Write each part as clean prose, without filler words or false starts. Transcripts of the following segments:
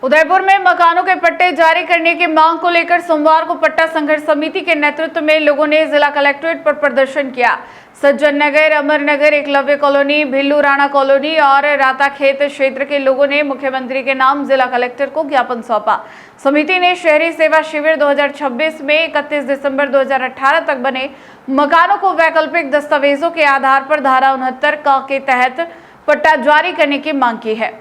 उदयपुर में मकानों के पट्टे जारी करने की मांग को लेकर सोमवार को पट्टा संघर्ष समिति के नेतृत्व में लोगों ने जिला कलेक्ट्रेट पर प्रदर्शन किया। सज्जन नगर, अमर नगर, एकलव्य कॉलोनी, भिल्लू राणा कॉलोनी और राता खेत क्षेत्र के लोगों ने मुख्यमंत्री के नाम जिला कलेक्टर को ज्ञापन सौंपा। समिति ने शहरी सेवा शिविर 2026 में 31 दिसंबर 2018 तक बने मकानों को वैकल्पिक दस्तावेजों के आधार पर धारा 69 क के तहत पट्टा जारी करने की मांग की है।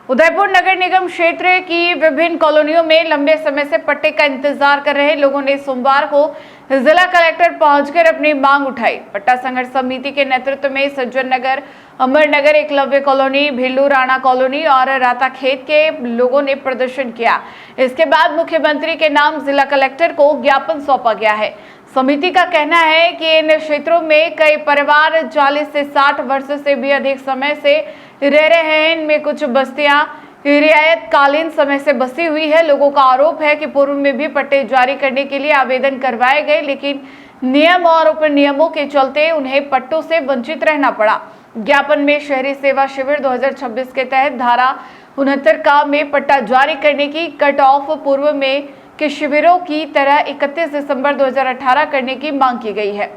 उदयपुर नगर निगम क्षेत्र की विभिन्न कॉलोनियों में लंबे समय से पट्टे का इंतजार कर रहे लोगों ने सोमवार को जिला कलेक्टर पहुंचकर अपनी मांग उठाई। पट्टा संघर्ष समिति के नेतृत्व में सज्जन नगर, अमर नगर, एकलव्य कॉलोनी, भिल्लू राणा कॉलोनी और राता खेत के लोगों ने प्रदर्शन किया। इसके बाद मुख्यमंत्री के नाम जिला कलेक्टर को ज्ञापन सौंपा गया है। समिति का कहना है कि इन क्षेत्रों में कई परिवार 40 से 60 वर्ष से भी अधिक समय से रह रहे हैं। इनमें कुछ बस्तियां रियायतकालीन समय से बसी हुई है। लोगों का आरोप है कि पूर्व में भी पट्टे जारी करने के लिए आवेदन करवाए गए, लेकिन नियम और उप नियमों के चलते उन्हें पट्टों से वंचित रहना पड़ा। ज्ञापन में शहरी सेवा शिविर 2026 के तहत धारा 69 का में पट्टा जारी करने की कट ऑफ पूर्व में के शिविरों की तरह 31 दिसंबर 2018 करने की मांग की गई है।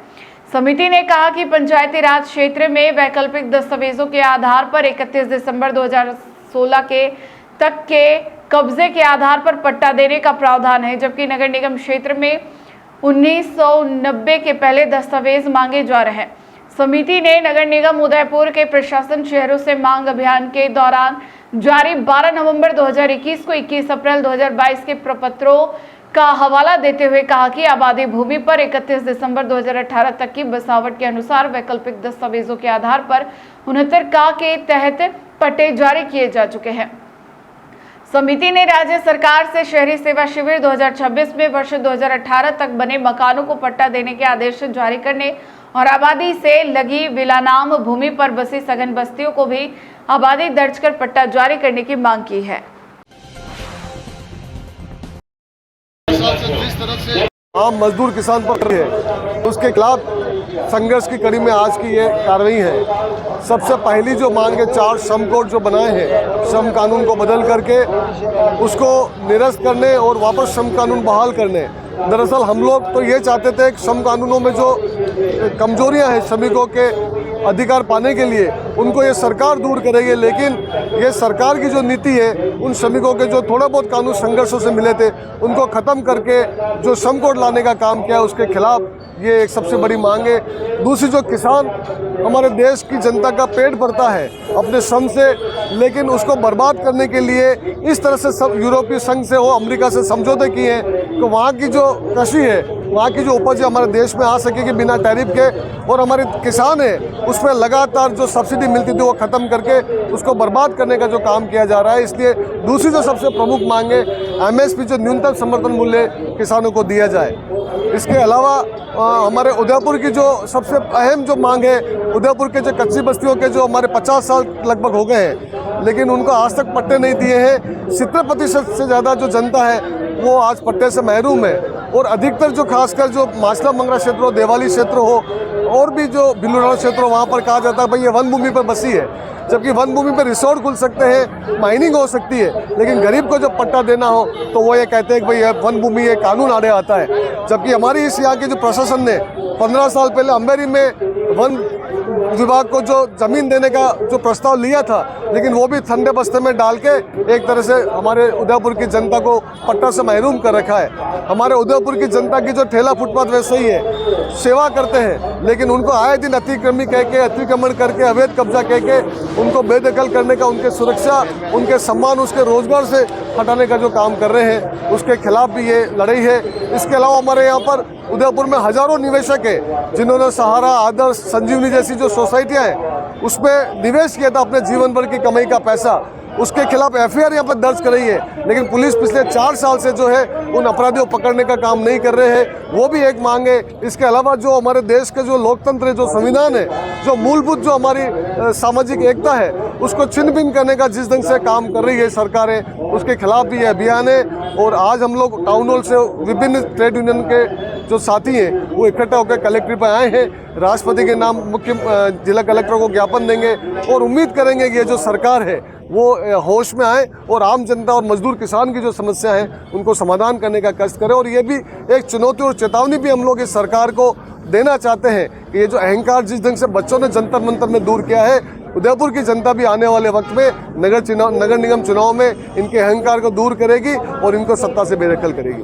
समिति ने कहा कि पंचायती राज क्षेत्र में वैकल्पिक दस्तावेजों के आधार पर 31 दिसंबर 2016 के तक के कब्जे के आधार पर पट्टा देने का प्रावधान है, जबकि नगर निगम क्षेत्र में 1990 के पहले दस्तावेज मांगे जा रहे हैं। समिति ने नगर निगम उदयपुर के प्रशासन शहरों से मांग अभियान के दौरान जारी 12 नवंबर 2021 को 21 अप्रैल 2022 के प्रपत्रों का हवाला देते हुए कहा कि आबादी भूमि पर 31 दिसंबर 2018 तक की बसावट के अनुसार वैकल्पिक दस्तावेजों के आधार पर 69 का के तहत पट्टे जारी किए जा चुके हैं। समिति ने राज्य सरकार से शहरी सेवा शिविर 2026 में वर्ष 2018 तक बने मकानों को पट्टा देने के आदेश जारी करने और आबादी से लगी विलानाम भूमि पर बसी सघन बस्तियों को भी आबादी दर्ज कर पट्टा जारी करने की मांग की है। आम मजदूर किसान पर है, उसके खिलाफ संघर्ष की कड़ी में आज की ये कार्रवाई है। सबसे पहली जो मांग है, 4 श्रम कोड जो बनाए हैं, श्रम कानून को बदल करके उसको निरस्त करने और वापस श्रम कानून बहाल करने। दरअसल हम लोग तो ये चाहते थे कि श्रम कानूनों में जो कमजोरियां हैं श्रमिकों के अधिकार पाने के लिए, उनको ये सरकार दूर करेगी, लेकिन ये सरकार की जो नीति है, उन श्रमिकों के जो थोड़ा बहुत कानून संघर्षों से मिले थे उनको ख़त्म करके जो श्रम कोड लाने का काम किया, उसके खिलाफ ये एक सबसे बड़ी मांग है। दूसरी, जो किसान हमारे देश की जनता का पेट भरता है अपने श्रम से, लेकिन उसको बर्बाद करने के लिए इस तरह से सब यूरोपीय संघ से हो, अमेरिका से समझौते किए हैं तो वहाँ की जो कृषि है, वहाँ की जो उपज हमारे देश में आ सकेगी बिना टैरिफ के, और हमारे किसान है उस पर लगातार जो सब्सिडी मिलती थी वो ख़त्म करके उसको बर्बाद करने का जो काम किया जा रहा है। इसलिए दूसरी जो सबसे प्रमुख मांग है, MSP जो न्यूनतम समर्थन मूल्य किसानों को दिया जाए। इसके अलावा हमारे उदयपुर की जो सबसे अहम जो मांग है, उदयपुर के जो कच्ची बस्तियों के जो हमारे 50 साल लगभग हो गए हैं लेकिन उनको आज तक पट्टे नहीं दिए हैं। 70% से ज़्यादा जो जनता है वो आज पट्टे से महरूम है, और अधिकतर जो खासकर जो माचला मंगरा क्षेत्र हो, देवाली क्षेत्र हो और भी जो भिल्लू राणा क्षेत्र हो, वहाँ पर कहा जाता है भाई ये वन भूमि पर बसी है, जबकि वन भूमि पर रिसोर्ट खुल सकते हैं, माइनिंग हो सकती है, लेकिन गरीब को जब पट्टा देना हो तो वो ये कहते हैं कि भाई यह वन भूमि ये कानून आड़े आता है। जबकि हमारी इस यहाँ के जो प्रशासन ने 15 साल पहले अम्बेरी में वन विभाग को जो जमीन देने का जो प्रस्ताव लिया था, लेकिन वो भी ठंडे बस्ते में डाल के एक तरह से हमारे उदयपुर की जनता को पट्टा से महरूम कर रखा है। हमारे उदयपुर की जनता की जो ठेला फुटपाथ वैसे ही है, सेवा करते हैं, लेकिन उनको आए दिन अतिक्रमी कह के, अतिक्रमण करके, अवैध कब्जा कह के उनको बेदखल करने का, उनके सुरक्षा, उनके सम्मान, उसके रोजगार से हटाने का जो काम कर रहे हैं, उसके खिलाफ भी ये लड़ाई है। इसके अलावा हमारे यहाँ पर उदयपुर में हजारों निवेशक है जिन्होंने सहारा, आदर्श, संजीवनी जैसी जो सोसाइटियाँ हैं उसमें निवेश किया था अपने जीवन भर की कमाई का पैसा, उसके खिलाफ FIR यहाँ पर दर्ज कराई है, लेकिन पुलिस पिछले 4 साल से जो है उन अपराधियों को पकड़ने का काम नहीं कर रहे हैं। वो भी एक मांग है। इसके अलावा जो हमारे देश के जो लोकतंत्र है, जो संविधान है, जो मूलभूत जो हमारी सामाजिक एकता है, उसको छिन्न भिन्न करने का जिस ढंग से काम कर रही है सरकारें, उसके खिलाफ भी ये अभियान है। और आज हम लोग टाउन हॉल से विभिन्न ट्रेड यूनियन के जो साथी हैं वो इकट्ठा होकर कलेक्ट्रेट पर आए हैं। राष्ट्रपति के नाम मुख्य जिला कलेक्टर को ज्ञापन देंगे और उम्मीद करेंगे कि ये जो सरकार है वो होश में आए और आम जनता और मजदूर किसान की जो समस्या है उनको समाधान करने का कष्ट करें। और ये भी एक चुनौती और चेतावनी भी हम लोग इस सरकार को देना चाहते हैं कि ये जो अहंकार जिस ढंग से बच्चों ने जंतर मंतर में दूर किया है, उदयपुर की जनता भी आने वाले वक्त में नगर निगम चुनाव में इनके अहंकार को दूर करेगी और इनको सत्ता से बेदखल करेगी।